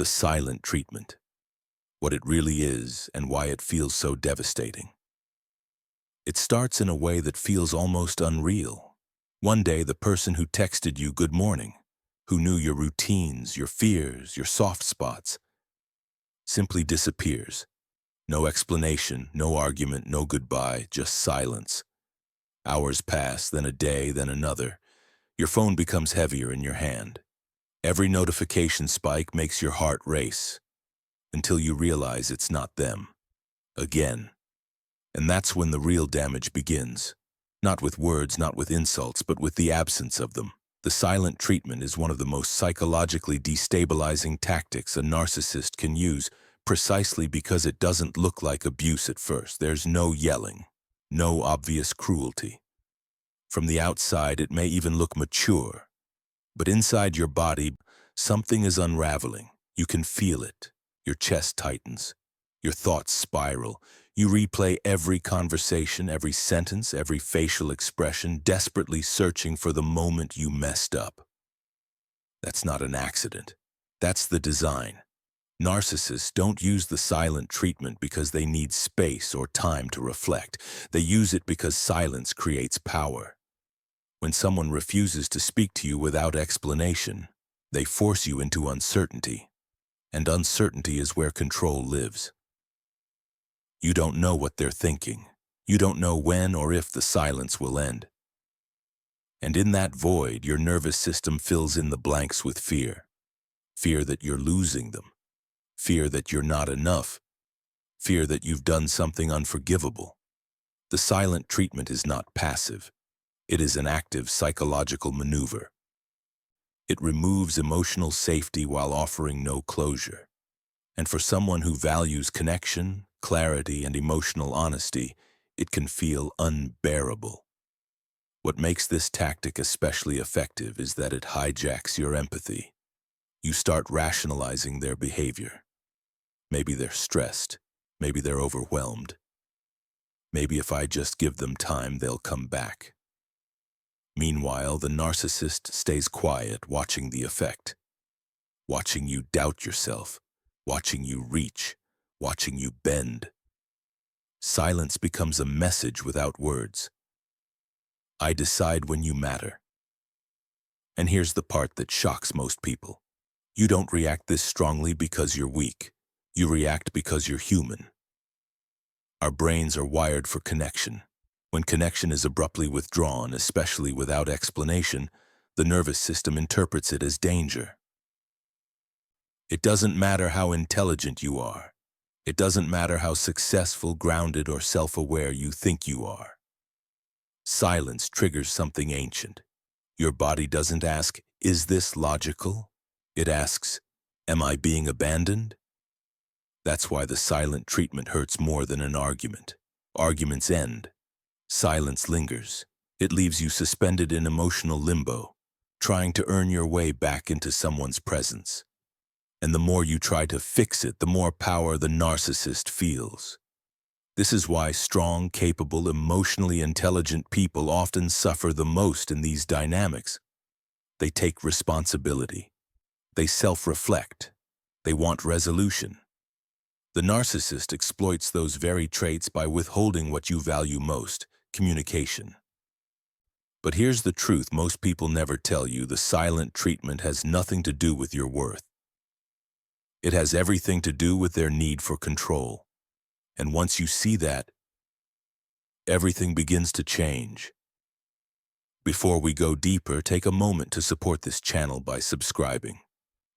The silent treatment, what it really is and why it feels so devastating. It starts in a way that feels almost unreal. One day, the person who texted you good morning, who knew your routines, your fears, your soft spots, simply disappears. No explanation, no argument, no goodbye, just silence. Hours pass, then a day, then another. Your phone becomes heavier in your hand. Every notification spike makes your heart race, until you realize it's not them. Again. And that's when the real damage begins. Not with words, not with insults, but with the absence of them. The silent treatment is one of the most psychologically destabilizing tactics a narcissist can use, precisely because it doesn't look like abuse at first. There's no yelling, no obvious cruelty. From the outside, it may even look mature, but inside your body, something is unraveling. You can feel it. Your chest tightens. Your thoughts spiral. You replay every conversation, every sentence, every facial expression, desperately searching for the moment you messed up. That's not an accident. That's the design. Narcissists don't use the silent treatment because they need space or time to reflect. They use it because silence creates power. When someone refuses to speak to you without explanation, they force you into uncertainty. And uncertainty is where control lives. You don't know what they're thinking. You don't know when or if the silence will end. And in that void, your nervous system fills in the blanks with fear. Fear that you're losing them. Fear that you're not enough. Fear that you've done something unforgivable. The silent treatment is not passive. It is an active psychological maneuver. It removes emotional safety while offering no closure. And for someone who values connection, clarity, and emotional honesty, it can feel unbearable. What makes this tactic especially effective is that it hijacks your empathy. You start rationalizing their behavior. Maybe they're stressed. Maybe they're overwhelmed. Maybe if I just give them time, they'll come back. Meanwhile, the narcissist stays quiet, watching the effect. Watching you doubt yourself. Watching you reach. Watching you bend. Silence becomes a message without words. I decide when you matter. And here's the part that shocks most people. You don't react this strongly because you're weak. You react because you're human. Our brains are wired for connection. When connection is abruptly withdrawn, especially without explanation, the nervous system interprets it as danger. It doesn't matter how intelligent you are. It doesn't matter how successful, grounded, or self-aware you think you are. Silence triggers something ancient. Your body doesn't ask, "Is this logical?" It asks, "Am I being abandoned?" That's why the silent treatment hurts more than an argument. Arguments end. Silence lingers. It leaves you suspended in emotional limbo, trying to earn your way back into someone's presence. And the more you try to fix it, the more power the narcissist feels. This is why strong, capable, emotionally intelligent people often suffer the most in these dynamics. They take responsibility. They self-reflect. They want resolution. The narcissist exploits those very traits by withholding what you value most: communication. But here's the truth most people never tell you: the silent treatment has nothing to do with your worth. It has everything to do with their need for control. And once you see that, everything begins to change. Before we go deeper, take a moment to support this channel by subscribing.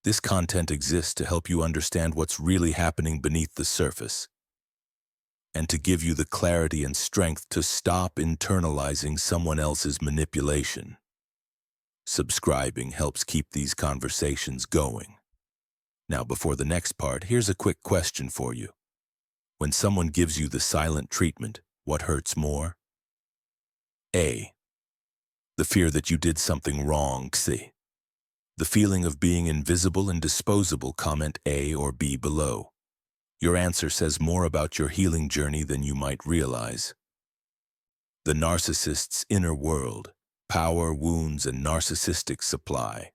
This content exists to help you understand what's really happening beneath the surface, and to give you the clarity and strength to stop internalizing someone else's manipulation. Subscribing helps keep these conversations going. Now, before the next part, here's a quick question for you. When someone gives you the silent treatment, what hurts more? A. The fear that you did something wrong. C. The feeling of being invisible and disposable. Comment A or B below. Your answer says more about your healing journey than you might realize. The narcissist's inner world: power, wounds, and narcissistic supply.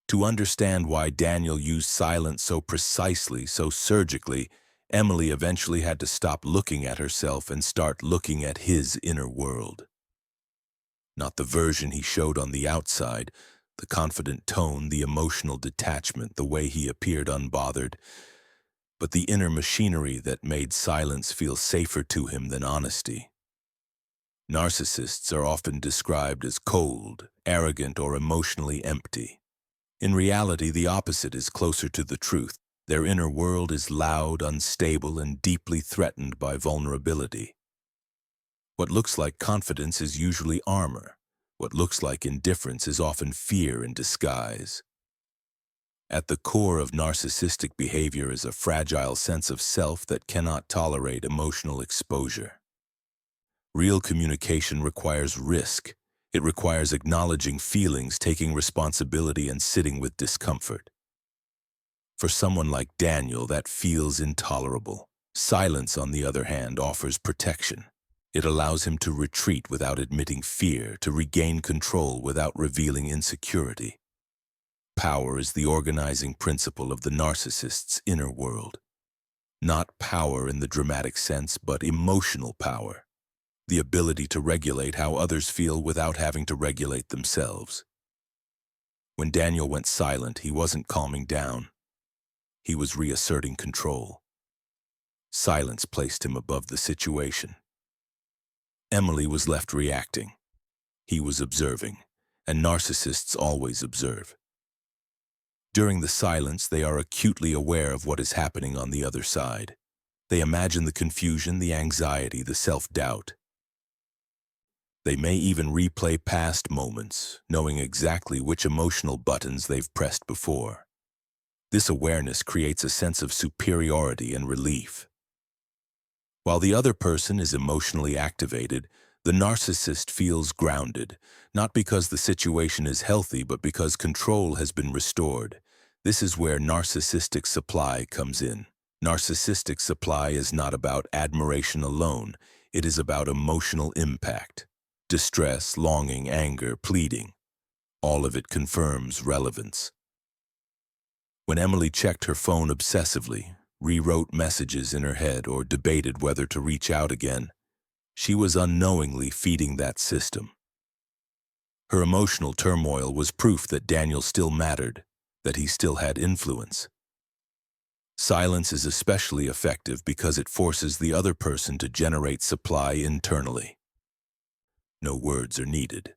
To understand why Daniel used silence so precisely, so surgically, Emily eventually had to stop looking at herself and start looking at his inner world. Not the version he showed on the outside, the confident tone, the emotional detachment, the way he appeared unbothered, but the inner machinery that made silence feel safer to him than honesty. Narcissists are often described as cold, arrogant, or emotionally empty. In reality, the opposite is closer to the truth. Their inner world is loud, unstable, and deeply threatened by vulnerability. What looks like confidence is usually armor. What looks like indifference is often fear in disguise. At the core of narcissistic behavior is a fragile sense of self that cannot tolerate emotional exposure. Real communication requires risk. It requires acknowledging feelings, taking responsibility, and sitting with discomfort. For someone like Daniel, that feels intolerable. Silence, on the other hand, offers protection. It allows him to retreat without admitting fear, to regain control without revealing insecurity. Power is the organizing principle of the narcissist's inner world. Not power in the dramatic sense, but emotional power. The ability to regulate how others feel without having to regulate themselves. When Daniel went silent, he wasn't calming down. He was reasserting control. Silence placed him above the situation. Emily was left reacting. He was observing, and narcissists always observe. During the silence, they are acutely aware of what is happening on the other side. They imagine the confusion, the anxiety, the self-doubt. They may even replay past moments, knowing exactly which emotional buttons they've pressed before. This awareness creates a sense of superiority and relief. While the other person is emotionally activated, the narcissist feels grounded, not because the situation is healthy, but because control has been restored. This is where narcissistic supply comes in. Narcissistic supply is not about admiration alone. It is about emotional impact. Distress, longing, anger, pleading. All of it confirms relevance. When Emily checked her phone obsessively, rewrote messages in her head, or debated whether to reach out again, she was unknowingly feeding that system. Her emotional turmoil was proof that Daniel still mattered, that he still had influence. Silence is especially effective because it forces the other person to generate supply internally. No words are needed.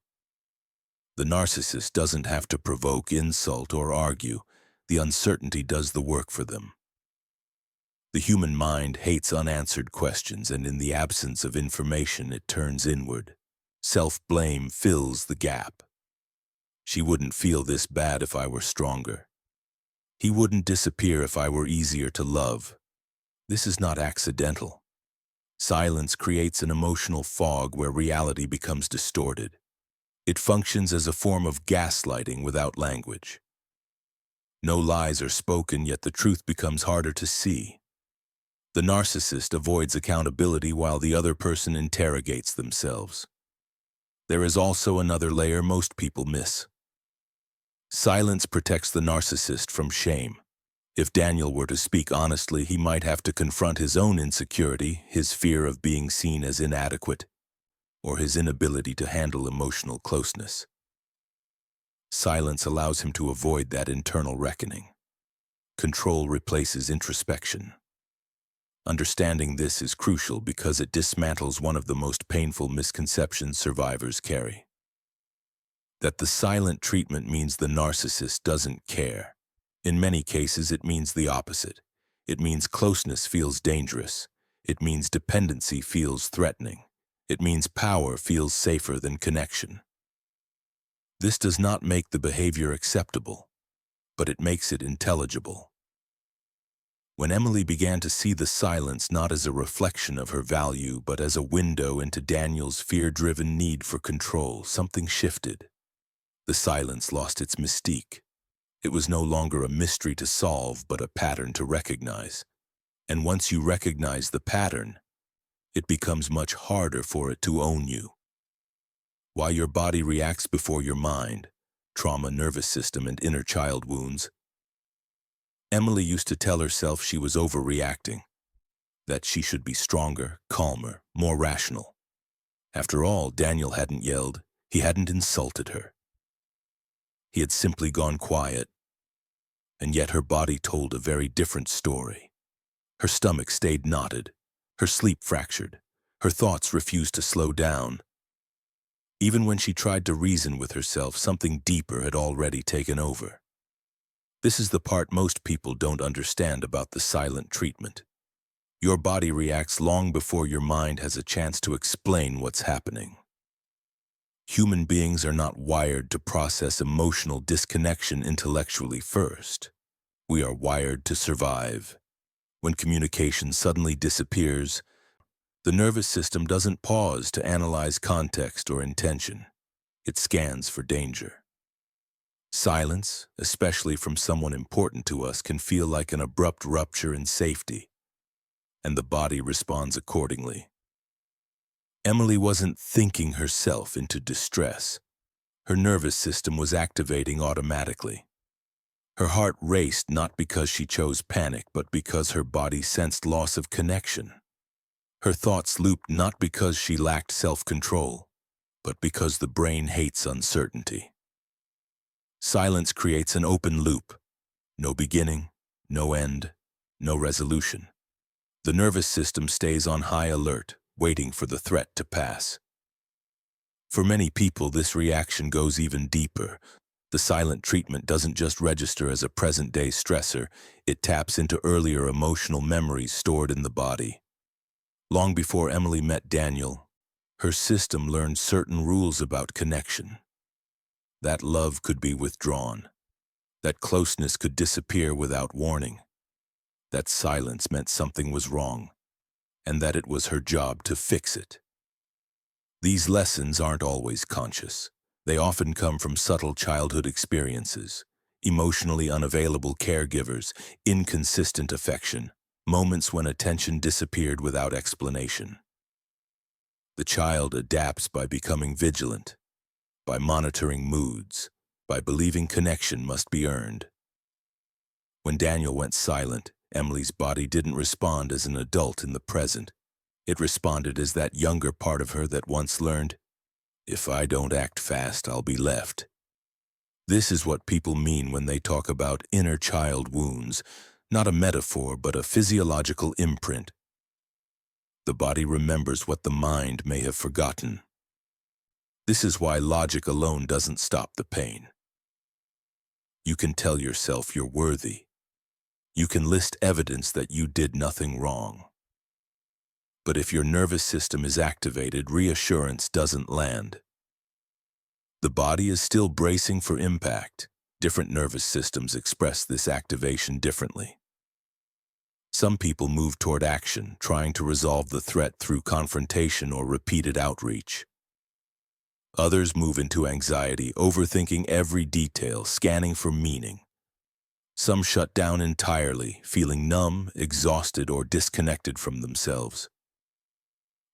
The narcissist doesn't have to provoke, insult, or argue. The uncertainty does the work for them. The human mind hates unanswered questions, and in the absence of information, it turns inward. Self-blame fills the gap. She wouldn't feel this bad if I were stronger. He wouldn't disappear if I were easier to love. This is not accidental. Silence creates an emotional fog where reality becomes distorted. It functions as a form of gaslighting without language. No lies are spoken, yet the truth becomes harder to see. The narcissist avoids accountability while the other person interrogates themselves. There is also another layer most people miss. Silence protects the narcissist from shame. If Daniel were to speak honestly, he might have to confront his own insecurity, his fear of being seen as inadequate, or his inability to handle emotional closeness. Silence allows him to avoid that internal reckoning. Control replaces introspection. Understanding this is crucial because it dismantles one of the most painful misconceptions survivors carry. That the silent treatment means the narcissist doesn't care. In many cases, it means the opposite. It means closeness feels dangerous. It means dependency feels threatening. It means power feels safer than connection. This does not make the behavior acceptable, but it makes it intelligible. When Emily began to see the silence not as a reflection of her value, but as a window into Daniel's fear-driven need for control, something shifted. The silence lost its mystique. It was no longer a mystery to solve, but a pattern to recognize. And once you recognize the pattern, it becomes much harder for it to own you. While your body reacts before your mind, trauma, nervous system, and inner child wounds. Emily used to tell herself she was overreacting, that she should be stronger, calmer, more rational. After all, Daniel hadn't yelled, he hadn't insulted her. He had simply gone quiet, and yet her body told a very different story. Her stomach stayed knotted, her sleep fractured, her thoughts refused to slow down. Even when she tried to reason with herself, something deeper had already taken over. This is the part most people don't understand about the silent treatment. Your body reacts long before your mind has a chance to explain what's happening. Human beings are not wired to process emotional disconnection intellectually first. We are wired to survive. When communication suddenly disappears, the nervous system doesn't pause to analyze context or intention. It scans for danger. Silence, especially from someone important to us, can feel like an abrupt rupture in safety, and the body responds accordingly. Emily wasn't thinking herself into distress. Her nervous system was activating automatically. Her heart raced not because she chose panic, but because her body sensed loss of connection. Her thoughts looped not because she lacked self-control, but because the brain hates uncertainty. Silence creates an open loop. No beginning, no end, no resolution. The nervous system stays on high alert, waiting for the threat to pass. For many people, this reaction goes even deeper. The silent treatment doesn't just register as a present-day stressor, it taps into earlier emotional memories stored in the body. Long before Emily met Daniel, her system learned certain rules about connection. That love could be withdrawn. That closeness could disappear without warning. That silence meant something was wrong, and that it was her job to fix it. These lessons aren't always conscious. They often come from subtle childhood experiences, emotionally unavailable caregivers, inconsistent affection, moments when attention disappeared without explanation. The child adapts by becoming vigilant, by monitoring moods, by believing connection must be earned. When Daniel went silent, Emily's body didn't respond as an adult in the present. It responded as that younger part of her that once learned, "If I don't act fast, I'll be left." This is what people mean when they talk about inner child wounds, not a metaphor, but a physiological imprint. The body remembers what the mind may have forgotten. This is why logic alone doesn't stop the pain. You can tell yourself you're worthy. You can list evidence that you did nothing wrong. But if your nervous system is activated, reassurance doesn't land. The body is still bracing for impact. Different nervous systems express this activation differently. Some people move toward action, trying to resolve the threat through confrontation or repeated outreach. Others move into anxiety, overthinking every detail, scanning for meaning. Some shut down entirely, feeling numb, exhausted, or disconnected from themselves.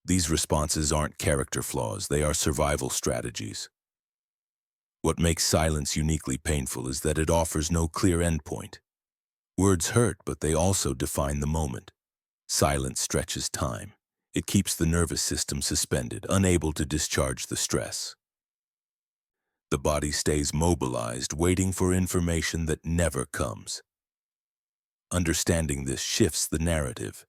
These responses aren't character flaws, they are survival strategies. What makes silence uniquely painful is that it offers no clear endpoint. Words hurt, but they also define the moment. Silence stretches time. It keeps the nervous system suspended, unable to discharge the stress. The body stays mobilized, waiting for information that never comes. Understanding this shifts the narrative.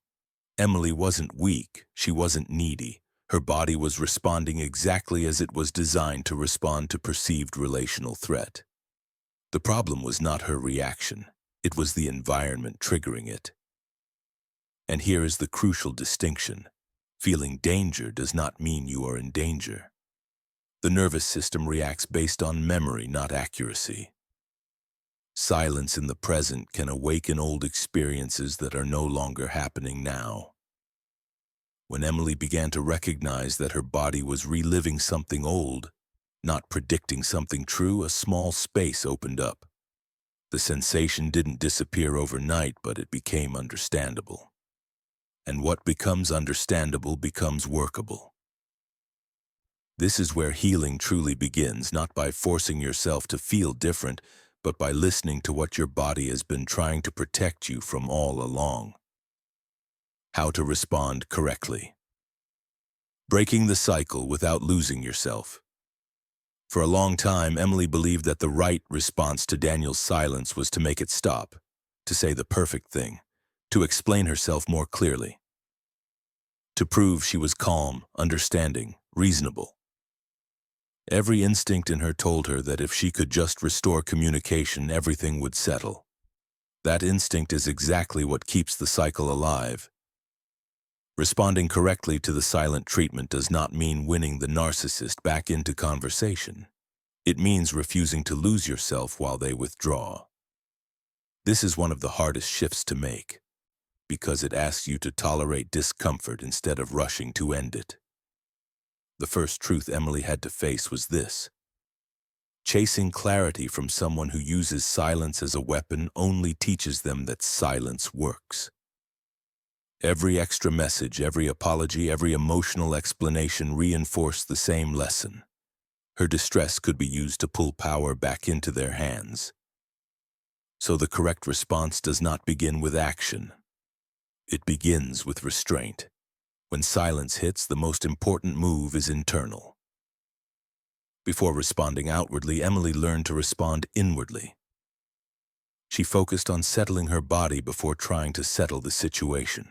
Emily wasn't weak, she wasn't needy. Her body was responding exactly as it was designed to respond to perceived relational threat. The problem was not her reaction, it was the environment triggering it. And here is the crucial distinction. Feeling danger does not mean you are in danger. The nervous system reacts based on memory, not accuracy. Silence in the present can awaken old experiences that are no longer happening now. When Emily began to recognize that her body was reliving something old, not predicting something true, a small space opened up. The sensation didn't disappear overnight, but it became understandable. And what becomes understandable becomes workable. This is where healing truly begins, not by forcing yourself to feel different, but by listening to what your body has been trying to protect you from all along. How to respond correctly. Breaking the cycle without losing yourself. For a long time, Emily believed that the right response to Daniel's silence was to make it stop, to say the perfect thing, to explain herself more clearly, to prove she was calm, understanding, reasonable. Every instinct in her told her that if she could just restore communication, everything would settle. That instinct is exactly what keeps the cycle alive. Responding correctly to the silent treatment does not mean winning the narcissist back into conversation. It means refusing to lose yourself while they withdraw. This is one of the hardest shifts to make, because it asks you to tolerate discomfort instead of rushing to end it. The first truth Emily had to face was this: chasing clarity from someone who uses silence as a weapon only teaches them that silence works. Every extra message, every apology, every emotional explanation reinforced the same lesson. Her distress could be used to pull power back into their hands. So the correct response does not begin with action. It begins with restraint. When silence hits, the most important move is internal. Before responding outwardly, Emily learned to respond inwardly. She focused on settling her body before trying to settle the situation.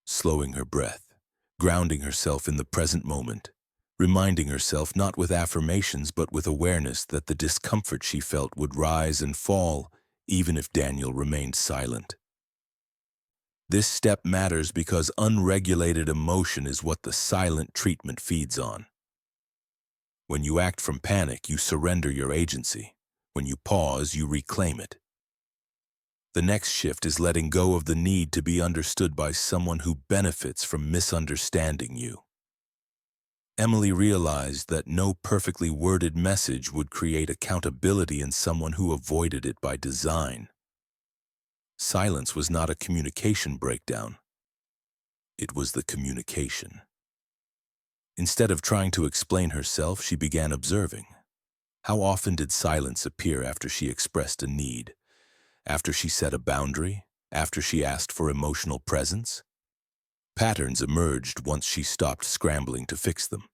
Slowing her breath, grounding herself in the present moment, reminding herself not with affirmations but with awareness that the discomfort she felt would rise and fall even if Daniel remained silent. This step matters because unregulated emotion is what the silent treatment feeds on. When you act from panic, you surrender your agency. When you pause, you reclaim it. The next shift is letting go of the need to be understood by someone who benefits from misunderstanding you. Emily realized that no perfectly worded message would create accountability in someone who avoided it by design. Silence was not a communication breakdown. It was the communication. Instead of trying to explain herself, she began observing. How often did silence appear after she expressed a need? After she set a boundary? After she asked for emotional presence? Patterns emerged once she stopped scrambling to fix them.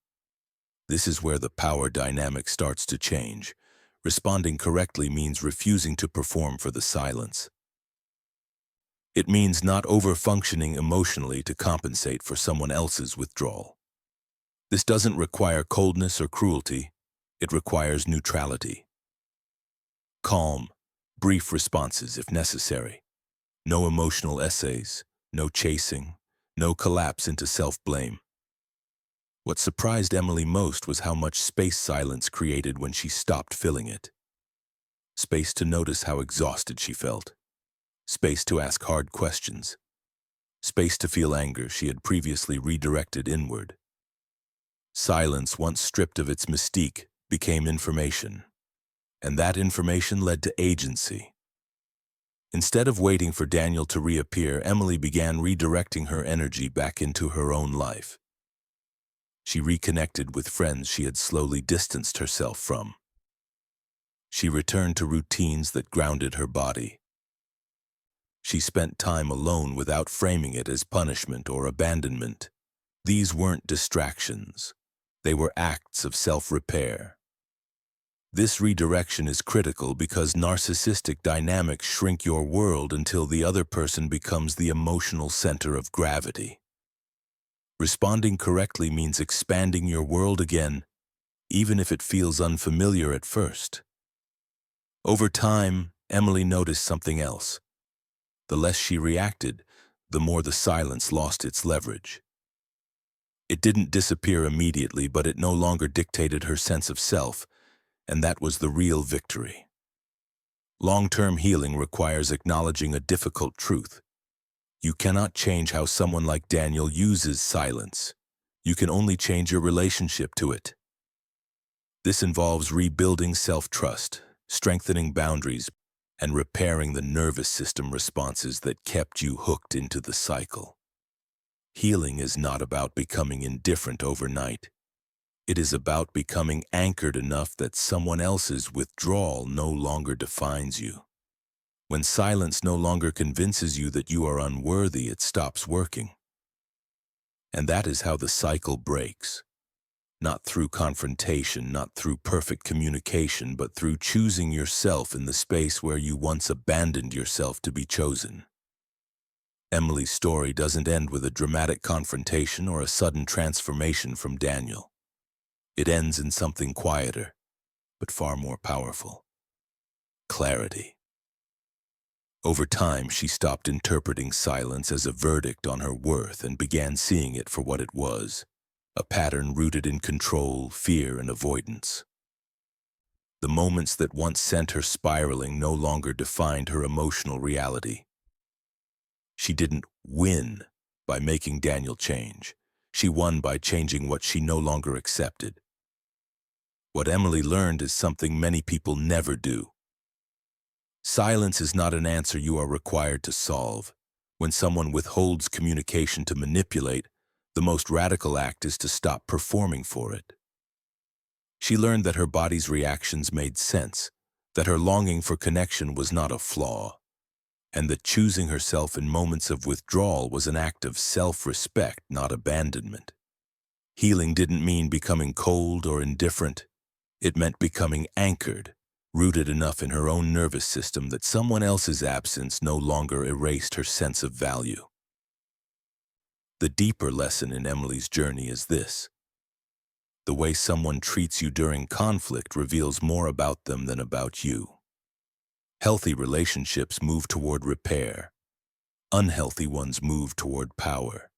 This is where the power dynamic starts to change. Responding correctly means refusing to perform for the silence. It means not over-functioning emotionally to compensate for someone else's withdrawal. This doesn't require coldness or cruelty. It requires neutrality. Calm, brief responses if necessary. No emotional essays, no chasing, no collapse into self-blame. What surprised Emily most was how much space silence created when she stopped filling it. Space to notice how exhausted she felt. Space to ask hard questions. Space to feel anger she had previously redirected inward. Silence, once stripped of its mystique, became information. And that information led to agency. Instead of waiting for Daniel to reappear, Emily began redirecting her energy back into her own life. She reconnected with friends she had slowly distanced herself from. She returned to routines that grounded her body. She spent time alone without framing it as punishment or abandonment. These weren't distractions. They were acts of self-repair. This redirection is critical because narcissistic dynamics shrink your world until the other person becomes the emotional center of gravity. Responding correctly means expanding your world again, even if it feels unfamiliar at first. Over time, Emily noticed something else. The less she reacted, the more the silence lost its leverage. It didn't disappear immediately, but it no longer dictated her sense of self, and that was the real victory. Long-term healing requires acknowledging a difficult truth. You cannot change how someone like Daniel uses silence. You can only change your relationship to it. This involves rebuilding self-trust, strengthening boundaries, and repairing the nervous system responses that kept you hooked into the cycle. Healing is not about becoming indifferent overnight. It is about becoming anchored enough that someone else's withdrawal no longer defines you. When silence no longer convinces you that you are unworthy, it stops working. And that is how the cycle breaks. Not through confrontation, not through perfect communication, but through choosing yourself in the space where you once abandoned yourself to be chosen. Emily's story doesn't end with a dramatic confrontation or a sudden transformation from Daniel. It ends in something quieter, but far more powerful. Clarity. Over time, she stopped interpreting silence as a verdict on her worth and began seeing it for what it was, a pattern rooted in control, fear, and avoidance. The moments that once sent her spiraling no longer defined her emotional reality. She didn't win by making Daniel change. She won by changing what she no longer accepted. What Emily learned is something many people never do. Silence is not an answer you are required to solve. When someone withholds communication to manipulate, the most radical act is to stop performing for it. She learned that her body's reactions made sense, that her longing for connection was not a flaw, and that choosing herself in moments of withdrawal was an act of self-respect, not abandonment. Healing didn't mean becoming cold or indifferent. It meant becoming anchored, rooted enough in her own nervous system that someone else's absence no longer erased her sense of value. The deeper lesson in Emily's journey is this: the way someone treats you during conflict reveals more about them than about you. Healthy relationships move toward repair. Unhealthy ones move toward power.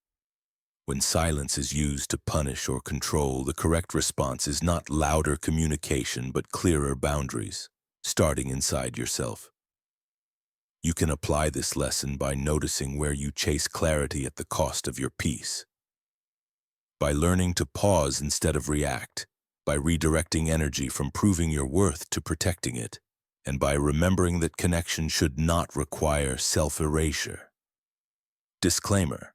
When silence is used to punish or control, the correct response is not louder communication but clearer boundaries, starting inside yourself. You can apply this lesson by noticing where you chase clarity at the cost of your peace. By learning to pause instead of react, by redirecting energy from proving your worth to protecting it, and by remembering that connection should not require self-erasure. Disclaimer: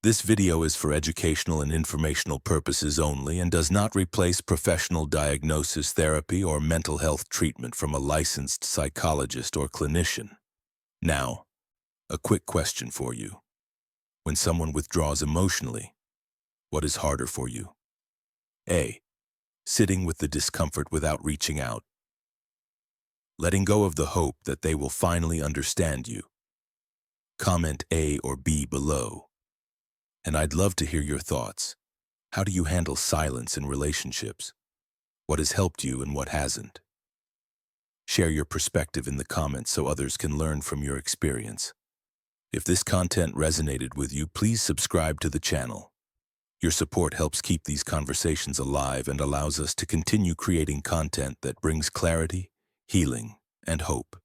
this video is for educational and informational purposes only and does not replace professional diagnosis, therapy, or mental health treatment from a licensed psychologist or clinician. Now, a quick question for you. When someone withdraws emotionally, what is harder for you? A. Sitting with the discomfort without reaching out. Letting go of the hope that they will finally understand you. Comment A or B below. And I'd love to hear your thoughts. How do you handle silence in relationships? What has helped you and what hasn't? Share your perspective in the comments so others can learn from your experience. If this content resonated with you, please subscribe to the channel. Your support helps keep these conversations alive and allows us to continue creating content that brings clarity, healing, and hope.